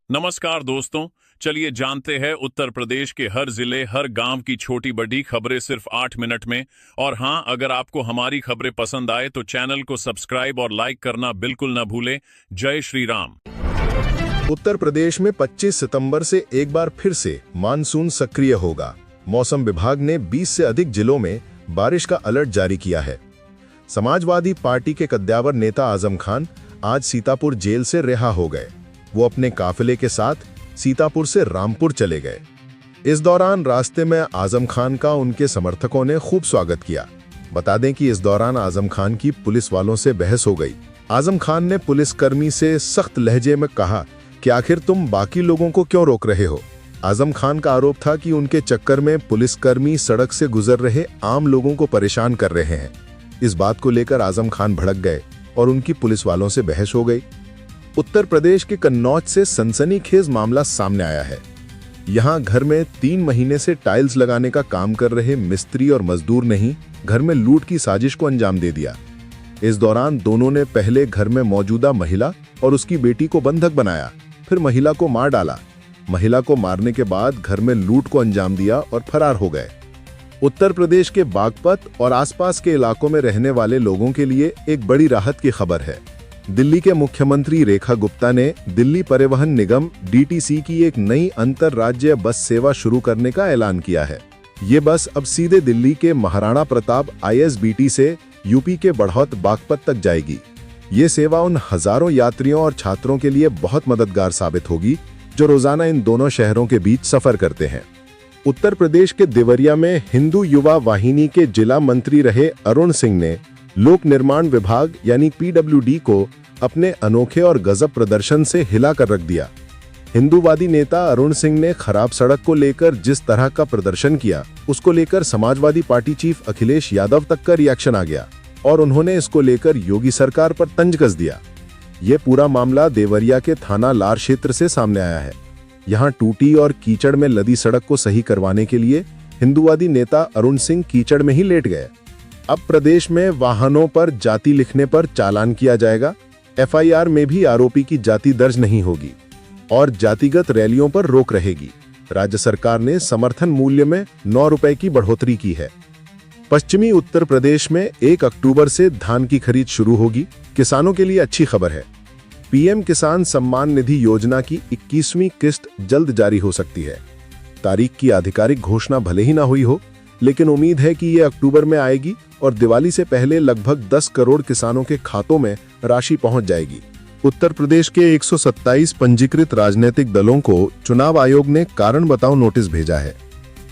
नमस्कार दोस्तों। चलिए जानते हैं उत्तर प्रदेश के हर जिले हर गांव की छोटी बड़ी खबरें सिर्फ 8 मिनट में। और हाँ, अगर आपको हमारी खबरें पसंद आए तो चैनल को सब्सक्राइब और लाइक करना बिल्कुल न भूलें। जय श्री राम। उत्तर प्रदेश में 25 सितंबर से एक बार फिर से मानसून सक्रिय होगा। मौसम विभाग ने 20 से अधिक जिलों में बारिश का अलर्ट जारी किया है। समाजवादी पार्टी के कद्दावर नेता आजम खान आज सीतापुर जेल से रिहा हो गए। वो अपने काफिले के साथ सीतापुर से रामपुर चले गए। इस दौरान रास्ते में आजम खान का उनके समर्थकों ने खूब स्वागत किया। बता दें कि इस दौरान आजम खान की पुलिस वालों से बहस हो गई। आजम खान ने पुलिसकर्मी से सख्त लहजे में कहा कि आखिर तुम बाकी लोगों को क्यों रोक रहे हो। आजम खान का आरोप था कि उनके चक्कर में पुलिसकर्मी सड़क से गुजर रहे आम लोगों को परेशान कर रहे हैं। इस बात को लेकर आजम खान भड़क गए और उनकी पुलिस वालों से बहस हो गई। उत्तर प्रदेश के कन्नौज से सनसनीखेज मामला सामने आया है। यहां घर में 3 महीने से टाइल्स लगाने का काम कर रहे मिस्त्री और मजदूर ने ही घर में लूट की साजिश को अंजाम दे दिया। इस दौरान दोनों ने पहले घर में मौजूदा महिला और उसकी बेटी को बंधक बनाया, फिर महिला को मार डाला। महिला को मारने के बाद घर में लूट को अंजाम दिया और फरार हो गए। उत्तर प्रदेश के बागपत और आसपास के इलाकों में रहने वाले लोगों के लिए एक बड़ी राहत की खबर है। दिल्ली के मुख्यमंत्री रेखा गुप्ता ने दिल्ली परिवहन निगम DTC की एक नई अंतरराज्यीय बस सेवा शुरू करने का ऐलान किया है। ये बस अब सीधे दिल्ली के महाराणा प्रताप ISBT से यूपी के बढ़ौत बागपत तक जाएगी। ये सेवा उन हजारों यात्रियों और छात्रों के लिए बहुत मददगार साबित होगी जो रोजाना इन दोनों शहरों के बीच सफर करते हैं। उत्तर प्रदेश के देवरिया में हिंदू युवा वाहिनी के जिला मंत्री रहे अरुण सिंह ने लोक निर्माण विभाग यानी PWD को अपने अनोखे और गजब प्रदर्शन से हिला कर रख दिया। हिंदूवादी नेता अरुण सिंह ने खराब सड़क को लेकर जिस तरह का प्रदर्शन किया, उसको लेकर समाजवादी पार्टी चीफ अखिलेश यादव तक का रिएक्शन आ गया और उन्होंने इसको लेकर योगी सरकार पर तंज कस दिया। ये पूरा मामला देवरिया के थाना लार क्षेत्र से सामने आया है। यहाँ टूटी और कीचड़ में लदी सड़क को सही करवाने के लिए हिंदूवादी नेता अरुण सिंह कीचड़ में ही लेट गए। अब प्रदेश में वाहनों पर जाति लिखने पर चालान किया जाएगा। FIR में भी आरोपी की जाति दर्ज नहीं होगी और जातिगत रैलियों पर रोक रहेगी। राज्य सरकार ने समर्थन मूल्य में 9 रुपए की बढ़ोतरी की है। पश्चिमी उत्तर प्रदेश में 1 अक्टूबर से धान की खरीद शुरू होगी। किसानों के लिए अच्छी खबर है। PM किसान सम्मान निधि योजना की 21वीं किस्त जल्द जारी हो सकती है। तारीख की आधिकारिक घोषणा भले ही ना हुई हो, लेकिन उम्मीद है कि ये अक्टूबर में आएगी और दिवाली से पहले लगभग 10 करोड़ किसानों के खातों में राशि पहुंच जाएगी। उत्तर प्रदेश के 127 पंजीकृत राजनीतिक दलों को चुनाव आयोग ने कारण बताओ नोटिस भेजा है।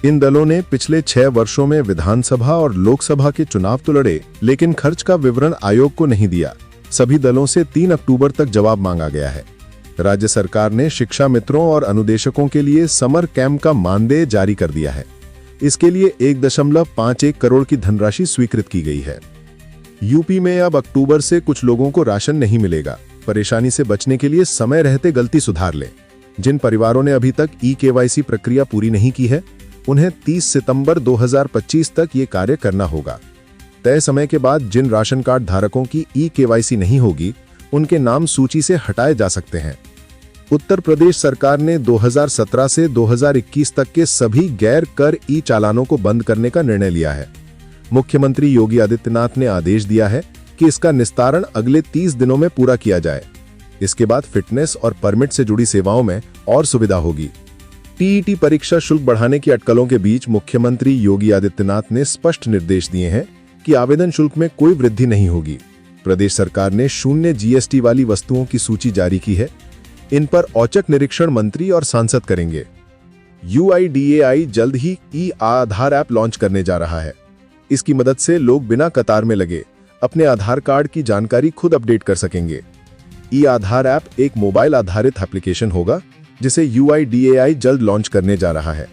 इन दलों ने पिछले 6 वर्षों में विधानसभा और लोकसभा के चुनाव तो लड़े, लेकिन खर्च का विवरण आयोग को नहीं दिया। सभी दलों से 3 अक्टूबर तक जवाब मांगा गया है। राज्य सरकार ने शिक्षा मित्रों और अनुदेशकों के लिए समर कैंप का मानदेय जारी कर दिया है। इसके लिए 1.51 करोड़ की धनराशि स्वीकृत की गई है। यूपी में अब अक्टूबर से कुछ लोगों को राशन नहीं मिलेगा। परेशानी से बचने के लिए समय रहते गलती सुधार लें। जिन परिवारों ने अभी तक eKYC प्रक्रिया पूरी नहीं की है, उन्हें 30 सितंबर 2025 तक ये कार्य करना होगा। तय समय के बाद जिन राशन कार्ड धारकों की eKYC नहीं होगी, उनके नाम सूची से हटाए जा सकते हैं। उत्तर प्रदेश सरकार ने 2017 से 2021 तक के सभी गैर कर चालानों को बंद करने का निर्णय लिया है। मुख्यमंत्री योगी आदित्यनाथ ने आदेश दिया है कि इसका निस्तारण अगले 30 दिनों में पूरा किया जाए। इसके बाद फिटनेस और परमिट से जुड़ी सेवाओं में और सुविधा होगी। TET परीक्षा शुल्क बढ़ाने की अटकलों के बीच मुख्यमंत्री योगी आदित्यनाथ ने स्पष्ट निर्देश दिए हैं कि आवेदन शुल्क में कोई वृद्धि नहीं होगी। प्रदेश सरकार ने शून्य GST वाली वस्तुओं की सूची जारी की है। इन पर औचक निरीक्षण मंत्री और सांसद करेंगे। UIDAI जल्द ही e-आधार ऐप लॉन्च करने जा रहा है। इसकी मदद से लोग बिना कतार में लगे अपने आधार कार्ड की जानकारी खुद अपडेट कर सकेंगे। e-आधार ऐप एक मोबाइल आधारित एप्लीकेशन होगा जिसे UIDAI जल्द लॉन्च करने जा रहा है।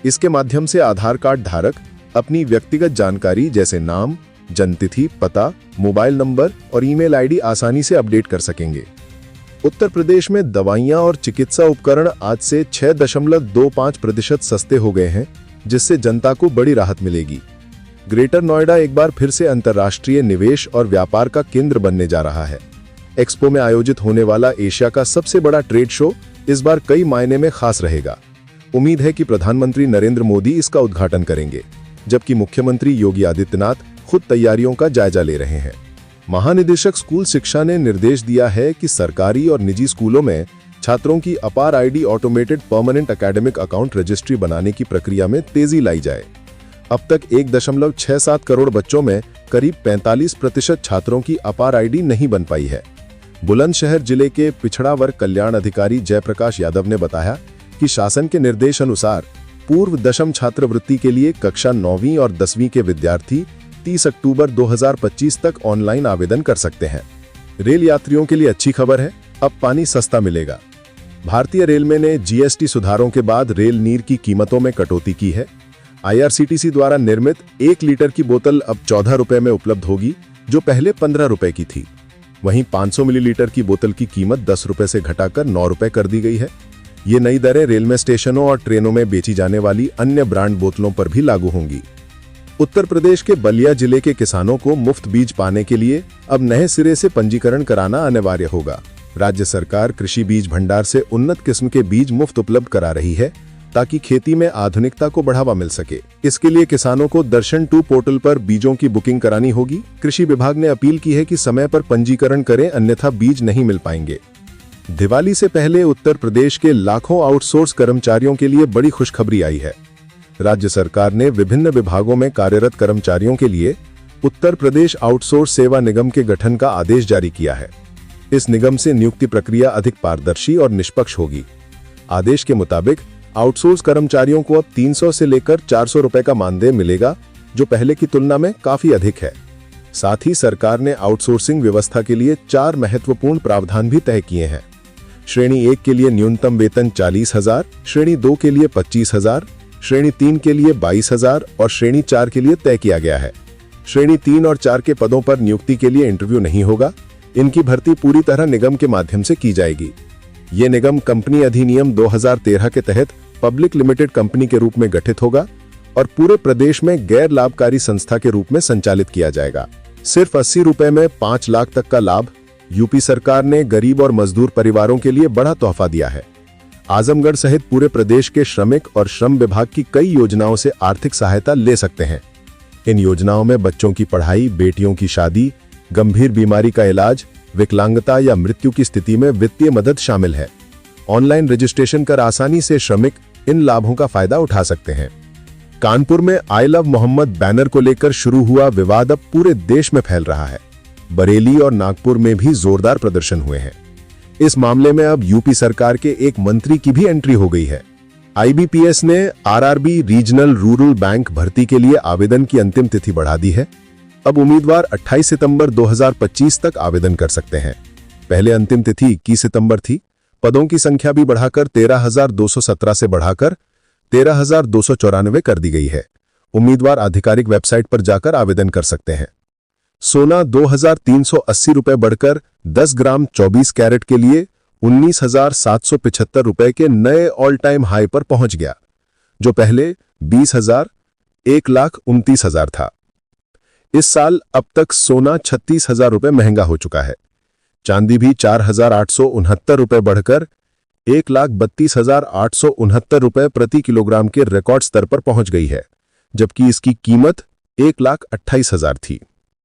इसके माध्यम से आधार कार्ड धारक अपनी व्यक्तिगत जानकारी जैसे नाम, जन्मतिथि, पता, मोबाइल नंबर और ईमेल ID आसानी से अपडेट कर सकेंगे। उत्तर प्रदेश में दवाइयां और चिकित्सा उपकरण आज से 6.25% सस्ते हो गए हैं, जिससे जनता को बड़ी राहत मिलेगी। ग्रेटर नोएडा एक बार फिर से अंतर्राष्ट्रीय निवेश और व्यापार का केंद्र बनने जा रहा है। एक्सपो में आयोजित होने वाला एशिया का सबसे बड़ा ट्रेड शो इस बार कई मायने में खास रहेगा। उम्मीद है कि प्रधानमंत्री नरेंद्र मोदी इसका उद्घाटन करेंगे, जबकि मुख्यमंत्री योगी आदित्यनाथ खुद तैयारियों का जायजा ले रहे हैं। महानिदेशक स्कूल शिक्षा ने निर्देश दिया है कि सरकारी और निजी स्कूलों में छात्रों की अपार ID automated permanent academic account registry बनाने की प्रक्रिया में तेजी लाई जाए। अब तक 1.67 करोड़ बच्चों में करीब 45% छात्रों की अपार आईडी नहीं बन पाई है। बुलंदशहर जिले के पिछड़ा वर्ग कल्याण अधिकारी जयप्रकाश यादव ने बताया कि शासन के निर्देश अनुसार पूर्व दशम छात्रवृत्ति के लिए कक्षा 9वीं और 10वीं के विद्यार्थी 30 अक्टूबर 2025 तक ऑनलाइन आवेदन कर सकते हैं। रेल यात्रियों के लिए अच्छी खबर है, अब पानी सस्ता मिलेगा। भारतीय रेलवे ने जीएसटी सुधारों के बाद रेल नीर की कीमतों में कटौती की है। आईआरसीटीसी द्वारा निर्मित 1 लीटर की बोतल अब 14 रुपए में उपलब्ध होगी, जो पहले 15 रुपए की थी। वहीं 500 मिलीलीटर की बोतल की कीमत 10 रुपए से घटाकर 9 रुपए कर दी गई है। ये नई दरें रेलवे स्टेशनों और ट्रेनों में बेची जाने वाली अन्य ब्रांड बोतलों पर भी लागू होंगी। उत्तर प्रदेश के बलिया जिले के किसानों को मुफ्त बीज पाने के लिए अब नए सिरे से पंजीकरण कराना अनिवार्य होगा। राज्य सरकार कृषि बीज भंडार से उन्नत किस्म के बीज मुफ्त उपलब्ध करा रही है, ताकि खेती में आधुनिकता को बढ़ावा मिल सके। इसके लिए किसानों को दर्शन 2 पोर्टल पर बीजों की बुकिंग करानी होगी। कृषि विभाग ने अपील की है कि समय पर पंजीकरण करें, अन्यथा बीज नहीं मिल पाएंगे। दिवाली से पहले उत्तर प्रदेश के लाखों आउटसोर्स कर्मचारियों के लिए बड़ी खुशखबरी आई है। राज्य सरकार ने विभिन्न विभागों में कार्यरत कर्मचारियों के लिए उत्तर प्रदेश आउटसोर्स सेवा निगम के गठन का आदेश जारी किया है। इस निगम से नियुक्ति प्रक्रिया अधिक पारदर्शी और निष्पक्ष होगी। आदेश के मुताबिक आउटसोर्स कर्मचारियों को अब 300 से लेकर 400 रुपए का मानदेय मिलेगा, जो पहले की तुलना में काफी अधिक है। साथ ही सरकार ने आउटसोर्सिंग व्यवस्था के लिए 4 महत्वपूर्ण प्रावधान भी तय किए हैं। श्रेणी 1 के लिए न्यूनतम वेतन 40,000, श्रेणी 2 के लिए 25,000, श्रेणी 3 के लिए 22,000 और श्रेणी 4 के लिए तय किया गया है। श्रेणी 3 और 4 के पदों पर नियुक्ति के लिए इंटरव्यू नहीं होगा। इनकी भर्ती पूरी तरह निगम के माध्यम से की जाएगी। ये निगम कंपनी अधिनियम 2013 के तहत पब्लिक लिमिटेड कंपनी के रूप में गठित होगा और पूरे प्रदेश में गैर लाभकारी संस्था के रूप में संचालित किया जाएगा। सिर्फ 80 रुपए में 5 लाख तक का लाभ। यूपी सरकार ने गरीब और मजदूर परिवारों के लिए बड़ा तोहफा दिया है। आजमगढ़ सहित पूरे प्रदेश के श्रमिक और श्रम विभाग की कई योजनाओं से आर्थिक सहायता ले सकते हैं। इन योजनाओं में बच्चों की पढ़ाई, बेटियों की शादी, गंभीर बीमारी का इलाज, विकलांगता या मृत्यु की स्थिति में वित्तीय मदद शामिल है। ऑनलाइन रजिस्ट्रेशन कर आसानी से श्रमिक इन लाभों का फायदा उठा सकते हैं। कानपुर में आई लव मोहम्मद बैनर को लेकर शुरू हुआ विवाद अब पूरे देश में फैल रहा है। बरेली और नागपुर में भी जोरदार प्रदर्शन हुए हैं। इस मामले में अब यूपी सरकार के एक मंत्री की भी एंट्री हो गई है। आईबीपीएस ने आरआरबी रीजनल रूरल बैंक भर्ती के लिए आवेदन की अंतिम तिथि बढ़ा दी है। अब उम्मीदवार 28 सितंबर 2025 तक आवेदन कर सकते हैं। पहले अंतिम तिथि 21 सितंबर थी। पदों की संख्या भी बढ़ाकर 13,217 से बढ़ाकर 13,294 कर दी गई है। उम्मीदवार आधिकारिक वेबसाइट पर जाकर आवेदन कर सकते हैं। सोना 2,380 रुपए बढ़कर 10 ग्राम 24 कैरेट के लिए 19,775 रुपए के नए ऑल टाइम हाई पर पहुंच गया, जो पहले 20,000 1,29,000 था। इस साल अब तक सोना 36,000 रुपए महंगा हो चुका है। चांदी भी 4,869 रुपए बढ़कर 1,32,869 रुपए प्रति किलोग्राम के रिकॉर्ड स्तर पर पहुंच गई है, जबकि इसकी कीमत 1,28,000 थी।